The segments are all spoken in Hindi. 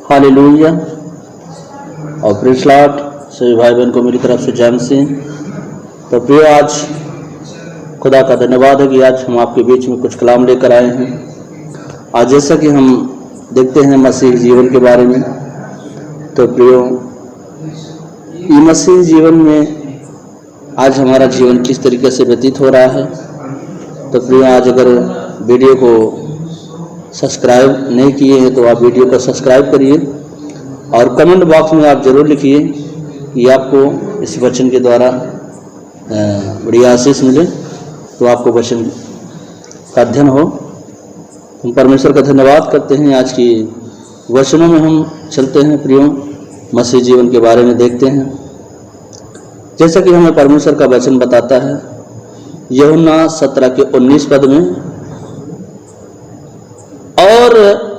हालेलुया और प्रेज़ लॉर्ड। सभी भाई बहन को मेरी तरफ से जय मसीह। तो प्रिय, आज खुदा का धन्यवाद है कि आज हम आपके बीच में कुछ कलाम लेकर आए हैं। आज जैसा कि हम देखते हैं मसीह जीवन के बारे में, तो प्रियो, ये मसीह जीवन में आज हमारा जीवन किस तरीके से व्यतीत हो रहा है। तो प्रियो, आज अगर वीडियो को सब्सक्राइब नहीं किए हैं तो आप वीडियो को सब्सक्राइब करिए और कमेंट बॉक्स में आप ज़रूर लिखिए कि आपको इस वचन के द्वारा बड़ी आशीष मिले, तो आपको वचन का अध्ययन हो। हम परमेश्वर का धन्यवाद करते हैं। आज की वचनों में हम चलते हैं प्रियो, मसीह जीवन के बारे में देखते हैं। जैसा कि हमें परमेश्वर का वचन बताता है यूहन्ना 17 के 19 पद में, और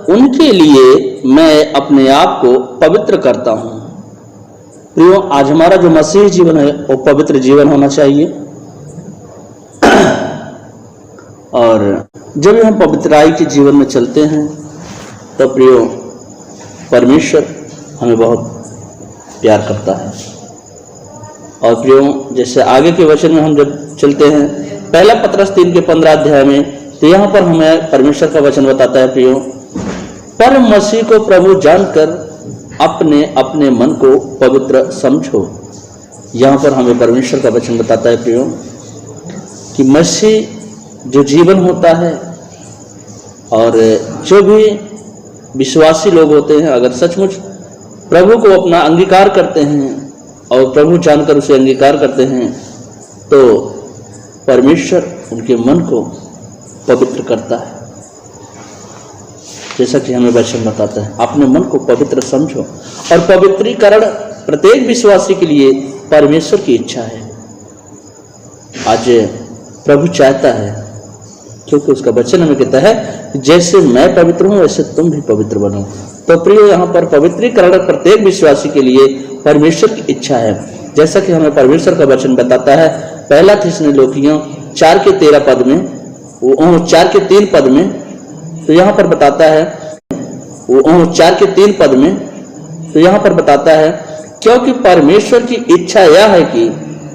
उनके लिए मैं अपने आप को पवित्र करता हूं। प्रियो, आज हमारा जो मसीह जीवन है वो पवित्र जीवन होना चाहिए। और जब भी हम पवित्राई के जीवन में चलते हैं तो प्रियो, परमेश्वर हमें बहुत प्यार करता है। और प्रियो, जैसे आगे के वचन में हम जब चलते हैं, पहला पतरस 3 के 15 अध्याय में, तो यहाँ पर हमें परमेश्वर का वचन बताता है प्रियो, पर मसीह को प्रभु जानकर अपने अपने मन को पवित्र समझो। यहाँ पर हमें परमेश्वर का वचन बताता है प्रियो कि मसीह जो जीवन होता है, और जो भी विश्वासी लोग होते हैं, अगर सचमुच प्रभु को अपना अंगीकार करते हैं और प्रभु जानकर उसे अंगीकार करते हैं, तो परमेश्वर उनके मन को पवित्र करता है। जैसा कि हमें वचन बताता है, अपने मन को पवित्र समझो। और पवित्रीकरण प्रत्येक विश्वासी के लिए परमेश्वर की इच्छा है। आज प्रभु चाहता है, क्योंकि उसका वचन हमें कहता है जैसे मैं पवित्र हूं वैसे तुम भी पवित्र बनो। तो प्रिय, यहाँ पर पवित्रीकरण प्रत्येक विश्वासी के लिए परमेश्वर की इच्छा है। जैसा कि हमें परमेश्वर का वचन बताता है पहला थिस्सलुनीकियों 4 के 13 पद में, 4 के 3 पद में, तो यहाँ पर बताता है 4 के 3 पद में, तो यहाँ पर बताता है क्योंकि परमेश्वर की इच्छा यह है कि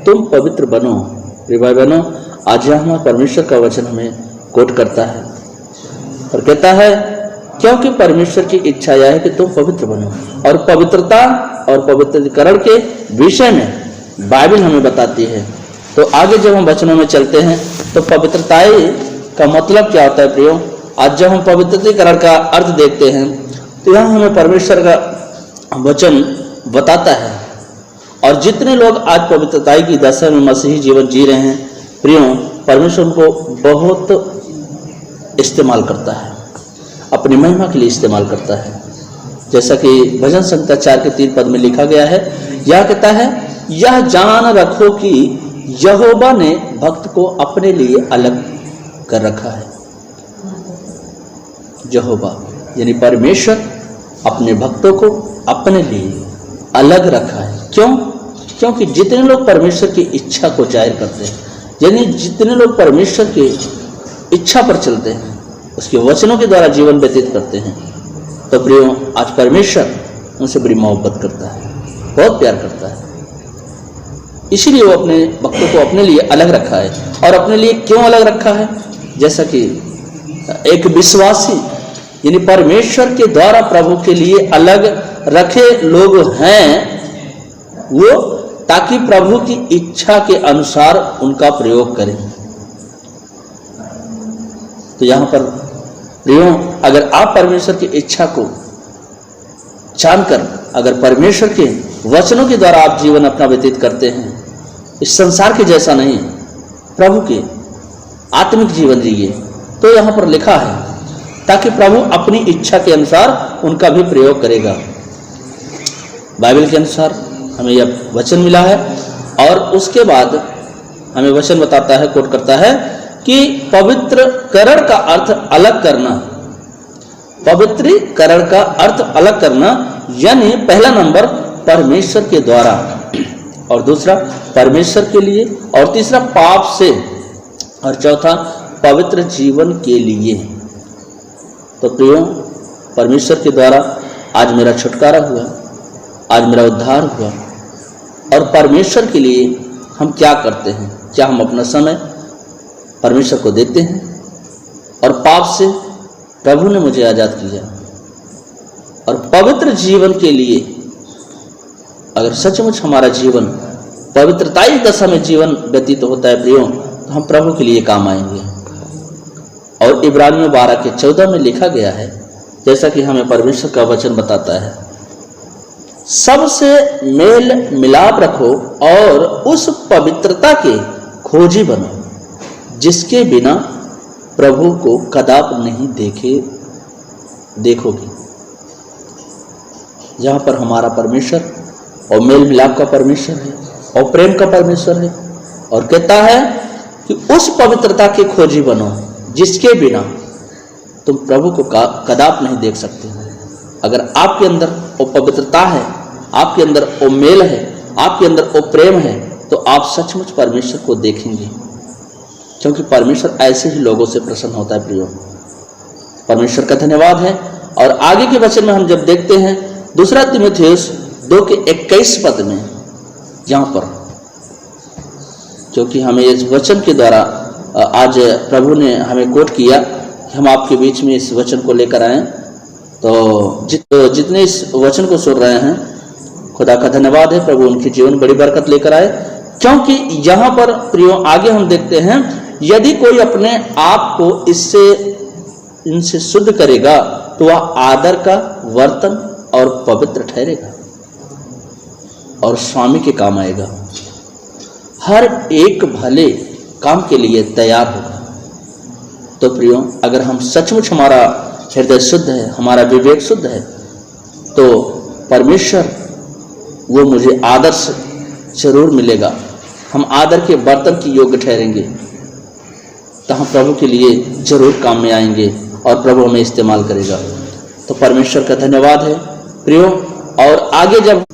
तुम पवित्र बनो। प्रिय भाई बहनों, आज यहाँ परमेश्वर का वचन हमें कोट करता है और कहता है क्योंकि परमेश्वर की इच्छा यह है कि तुम पवित्र बनो। और पवित्रता और पवित्रीकरण के विषय में बाइबल हमें बताती है। तो आगे जब हम वचनों में चलते हैं तो पवित्रताई का मतलब क्या होता है प्रियो। आज जब हम पवित्रीकरण का अर्थ देखते हैं तो यहाँ हमें परमेश्वर का वचन बताता है। और जितने लोग आज पवित्रताई की दशा में मसीही जीवन जी रहे हैं प्रियो, परमेश्वर उनको बहुत इस्तेमाल करता है, अपनी महिमा के लिए इस्तेमाल करता है। जैसा कि भजन संहिता 4 के 3 पद में लिखा गया है, यह कहता है यह जान रखो कि यहोवा ने भक्त को अपने लिए अलग कर रखा है। यहोवा यानी परमेश्वर अपने भक्तों को अपने लिए अलग रखा है। क्यों? क्योंकि जितने लोग परमेश्वर की इच्छा को जाहिर करते हैं, यानी जितने लोग परमेश्वर की इच्छा पर चलते हैं, उसके वचनों के द्वारा जीवन व्यतीत करते हैं, तो प्रियो, आज परमेश्वर उनसे बड़ी मोहब्बत करता है, बहुत प्यार करता है। इसीलिए वो अपने भक्तों को अपने लिए अलग रखा है। और अपने लिए क्यों अलग रखा है? जैसा कि एक विश्वासी यानी परमेश्वर के द्वारा प्रभु के लिए अलग रखे लोग हैं वो, ताकि प्रभु की इच्छा के अनुसार उनका प्रयोग करें। तो यहां पर प्रियो, अगर आप परमेश्वर की इच्छा को जानकर अगर परमेश्वर के वचनों के द्वारा आप जीवन अपना व्यतीत करते हैं, इस संसार के जैसा नहीं, प्रभु के आत्मिक जीवन जिए, तो यहां पर लिखा है ताकि प्रभु अपनी इच्छा के अनुसार उनका भी प्रयोग करेगा। बाइबल के अनुसार हमें यह वचन मिला है। और उसके बाद हमें वचन बताता है, कोट करता है कि पवित्रीकरण का अर्थ अलग करना। पवित्रीकरण का अर्थ अलग करना यानी पहला नंबर परमेश्वर के द्वारा, और दूसरा परमेश्वर के लिए, और तीसरा पाप से, और चौथा पवित्र जीवन के लिए। तो प्रियो, परमेश्वर के द्वारा आज मेरा छुटकारा हुआ, आज मेरा उद्धार हुआ। और परमेश्वर के लिए हम क्या करते हैं? क्या हम अपना समय परमेश्वर को देते हैं? और पाप से प्रभु ने मुझे आज़ाद किया, और पवित्र जीवन के लिए अगर सचमुच हमारा जीवन पवित्रताई दशा में जीवन व्यतीत होता है प्रियो, तो हम प्रभु के लिए काम आएंगे। और इब्रानियों 12:14 में लिखा गया है, जैसा कि हमें परमेश्वर का वचन बताता है, सबसे मेल मिलाप रखो और उस पवित्रता के खोजी बनो जिसके बिना प्रभु को कदाप नहीं देखोगे। जहां पर हमारा परमेश्वर और मेल मिलाप का परमेश्वर है और प्रेम का परमेश्वर है, और कहता है कि उस पवित्रता के खोजी बनो जिसके बिना तुम प्रभु को कदाप नहीं देख सकते। अगर आपके अंदर वो पवित्रता है, आपके अंदर वो मेल है, आपके अंदर वो प्रेम है, तो आप सचमुच परमेश्वर को देखेंगे, क्योंकि परमेश्वर ऐसे ही लोगों से प्रसन्न होता है प्रियो। परमेश्वर का धन्यवाद है। और आगे के वचन में हम जब देखते हैं 2 तीमुथियुस 2:21 में, जहां पर क्योंकि हमें इस वचन के द्वारा आज प्रभु ने हमें कोट किया कि हम आपके बीच में इस वचन को लेकर आए, तो जितने इस वचन को सुन रहे हैं, खुदा का धन्यवाद है, प्रभु उनके जीवन बड़ी बरकत लेकर आए। क्योंकि यहाँ पर प्रियो आगे हम देखते हैं, यदि कोई अपने आप को इनसे शुद्ध करेगा तो वह आदर का वर्तन और पवित्र ठहरेगा और स्वामी के काम आएगा, हर एक भले काम के लिए तैयार होगा। तो प्रियो, अगर हम सचमुच हमारा हृदय शुद्ध है, हमारा विवेक शुद्ध है, तो परमेश्वर वो मुझे आदर जरूर मिलेगा। हम आदर के बर्तन की योग्य ठहरेंगे, तो हम प्रभु के लिए जरूर काम में आएंगे और प्रभु हमें इस्तेमाल करेगा। तो परमेश्वर का धन्यवाद है प्रियो। और आगे जब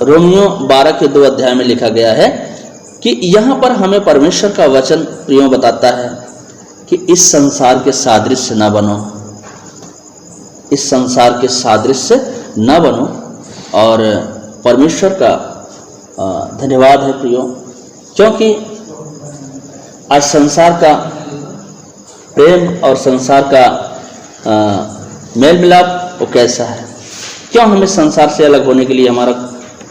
रोमियो 12:2 में लिखा गया है कि यहाँ पर हमें परमेश्वर का वचन प्रियो बताता है कि इस संसार के सादृश्य न बनो, इस संसार के सादृश्य न बनो। और परमेश्वर का धन्यवाद है प्रियो, क्योंकि आज संसार का प्रेम और संसार का मेल मिलाप वो कैसा है? क्यों हमें संसार से अलग होने के लिए हमारा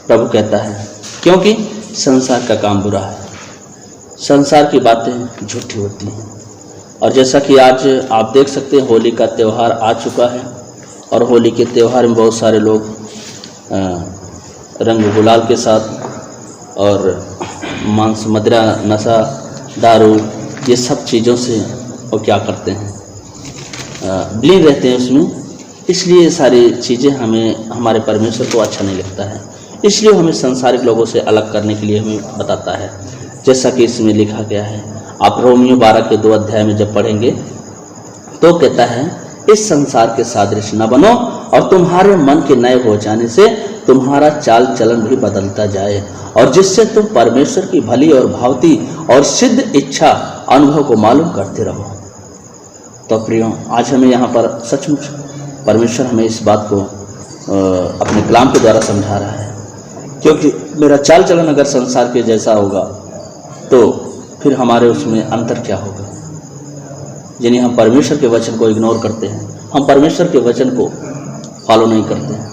प्रभु कहता है? क्योंकि संसार का काम बुरा है, संसार की बातें झूठी होती हैं। और जैसा कि आज आप देख सकते हैं, होली का त्यौहार आ चुका है, और होली के त्यौहार में बहुत सारे लोग रंग गुलाल के साथ और मांस, मदिरा, नशा, दारू, ये सब चीज़ों से वो क्या करते हैं, ब्लीन रहते हैं उसमें। इसलिए ये सारी चीज़ें हमें, हमारे परमेश्वर को अच्छा नहीं लगता है। इसलिए हमें संसारिक लोगों से अलग करने के लिए हमें बताता है, जैसा कि इसमें लिखा गया है। आप रोमियो 12:2 में जब पढ़ेंगे तो कहता है, इस संसार के सादृश्य न बनो और तुम्हारे मन के नए हो जाने से तुम्हारा चाल चलन भी बदलता जाए, और जिससे तुम परमेश्वर की भली और भावती और सिद्ध इच्छा अनुभव को मालूम करते रहो। तो प्रियो, आज हमें यहाँ पर सचमुच परमेश्वर हमें इस बात को अपने कलाम के द्वारा समझा रहा है, क्योंकि मेरा चाल चलन अगर संसार के जैसा होगा तो फिर हमारे उसमें अंतर क्या होगा? यानी हम परमेश्वर के वचन को इग्नोर करते हैं, हम परमेश्वर के वचन को फॉलो नहीं करते हैं।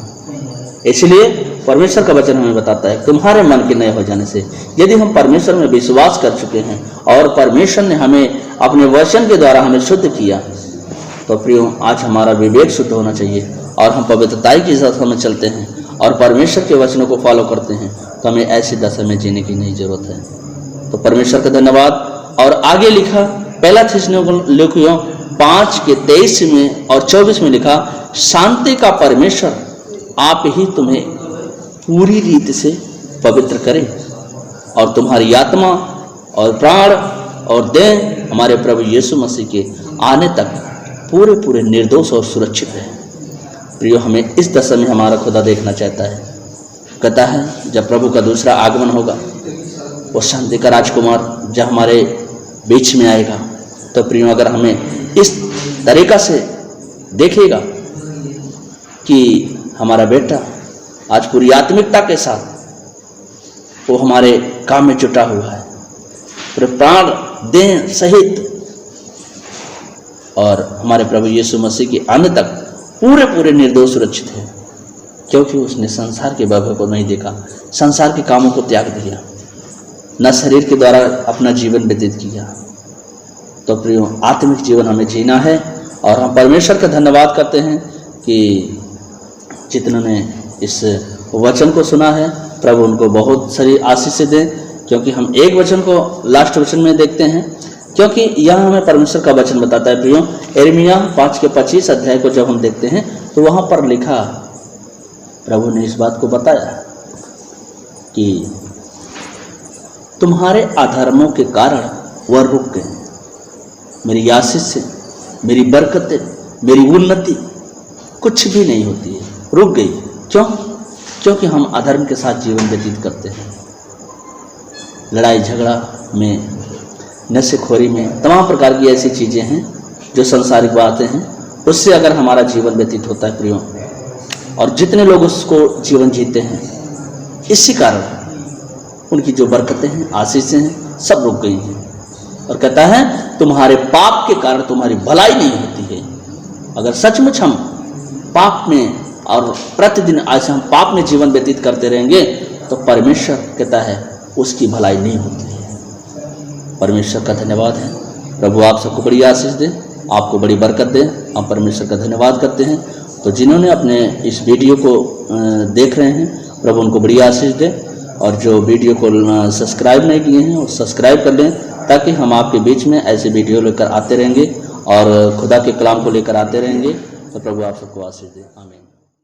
इसलिए परमेश्वर का वचन हमें बताता है, तुम्हारे मन के नए हो जाने से। यदि हम परमेश्वर में विश्वास कर चुके हैं और परमेश्वर ने हमें अपने वचन के द्वारा हमें शुद्ध किया, तो प्रियो, आज हमारा विवेक शुद्ध होना चाहिए और हम पवित्रताई की दशा में चलते हैं और परमेश्वर के वचनों को फॉलो करते हैं, तो हमें ऐसी दशा में जीने की नहीं जरूरत है। तो परमेश्वर का धन्यवाद। और आगे लिखा, पहला थिस्सलुनीकियों 5:23 में और 24 में लिखा, शांति का परमेश्वर आप ही तुम्हें पूरी रीति से पवित्र करे और तुम्हारी आत्मा और प्राण और देह हमारे प्रभु यीशु मसीह के आने तक पूरे पूरे निर्दोष और सुरक्षित है। प्रियो, हमें इस दशा में हमारा खुदा देखना चाहता है। कहता है, जब प्रभु का दूसरा आगमन होगा, वो शांति का राजकुमार जब हमारे बीच में आएगा, तो प्रियो, अगर हमें इस तरीका से देखेगा कि हमारा बेटा आज पूरी आत्मिकता के साथ वो हमारे काम में जुटा हुआ है, पूरे प्राण देह सहित, और हमारे प्रभु यीशु मसीह के आने तक पूरे निर्दोष सुरक्षित है, क्योंकि उसने संसार के वैभव को नहीं देखा, संसार के कामों को त्याग दिया, न शरीर के द्वारा अपना जीवन व्यतीत किया। तो प्रियो, आत्मिक जीवन हमें जीना है और हम परमेश्वर का धन्यवाद करते हैं कि जितनों ने इस वचन को सुना है, प्रभु उनको बहुत सारी आशीष दें। क्योंकि हम एक वचन को लास्ट वचन में देखते हैं, क्योंकि यह हमें परमेश्वर का वचन बताता है प्रियो। यिर्मयाह 5:25 अध्याय को जब हम देखते हैं तो वहाँ पर लिखा, प्रभु ने इस बात को बताया कि तुम्हारे अधर्मों के कारण वह रुक गए, मेरी आशीष से, मेरी बरकतें, मेरी उन्नति कुछ भी नहीं होती है, रुक गई। क्यों? क्योंकि हम अधर्म के साथ जीवन व्यतीत करते हैं, लड़ाई झगड़ा में, नशेखोरी में, तमाम प्रकार की ऐसी चीज़ें हैं जो सांसारिक बातें हैं, उससे अगर हमारा जीवन व्यतीत होता है प्रियो, और जितने लोग उसको जीवन जीते हैं, इसी कारण उनकी जो बरकतें हैं, आशीषें हैं, सब रुक गई हैं। और कहता है तुम्हारे पाप के कारण तुम्हारी भलाई नहीं होती है। अगर सचमुच हम पाप में और प्रतिदिन ऐसे हम पाप में जीवन व्यतीत करते रहेंगे तो परमेश्वर कहता है उसकी भलाई नहीं होती है। परमेश्वर का धन्यवाद है। प्रभु आप सबको बड़ी आशीष दे, आपको बड़ी बरकत दे। हम परमेश्वर का धन्यवाद करते हैं। तो जिन्होंने अपने इस वीडियो को देख रहे हैं, प्रभु उनको बड़ी आशीष दे, और जो वीडियो को सब्सक्राइब नहीं किए हैं वो सब्सक्राइब कर लें, ताकि हम आपके बीच में ऐसे वीडियो लेकर आते रहेंगे और खुदा के कलाम को लेकर आते रहेंगे। तो प्रभु आप सबको आशीष दे। आमीन।